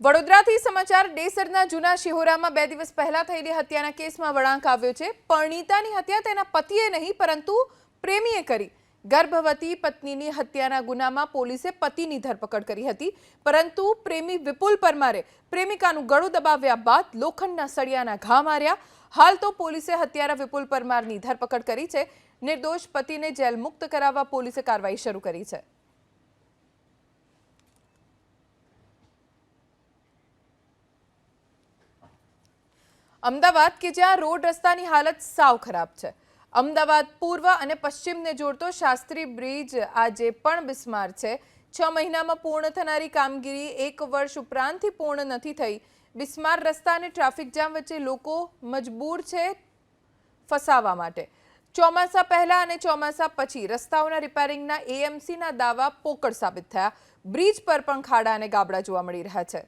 વડોદરાથી સમાચાર ડેસરના જૂના શિહોરામાં 2 દિવસ પહેલા થયેલી હત્યાના કેસમાં વળાંક આવ્યો છે। પરણીતાની હત્યા તેના પતિએ નહીં પરંતુ પ્રેમીએ કરી। ગર્ભવતી પત્નીની હત્યાના ગુનામાં પોલીસે પતિની ધરપકડ કરી હતી, પરંતુ પ્રેમી વિપુલ પરમારે પ્રેમિકાનું ગળું દબાવ્યા બાદ લોખંડના સળિયાના ઘા માર્યા। હાલ તો પોલીસે હત્યારા વિપુલ પરમારની ધરપકડ કરી છે। નિર્દોષ પતિને જેલ મુક્ત કરાવવા પોલીસે કાર્યવાહી શરૂ કરી છે। અમદાવાદ કે જ્યાં રોડ રસ્તાની હાલત સાવ ખરાબ છે। અમદાવાદ પૂર્વ અને પશ્ચિમને જોડતો શાસ્ત્રી બ્રિજ આજે પણ બિસ્માર છે। 6 મહિનામાં પૂર્ણ થનારી કામગીરી 1 વર્ષ ઉપરાંતથી પૂર્ણ નથી થઈ। બિસ્માર રસ્તા અને ટ્રાફિક જામ વચ્ચે લોકો મજબૂર છે ફસાવા માટે। ચોમાસા પહેલા અને ચોમાસા પછી રસ્તાઓના રિપેરિંગના એએમસીના દાવા પોકળ સાબિત થયા। બ્રિજ પર પણ ખાડા અને ગાબડા જોવા મળી રહ્યા છે।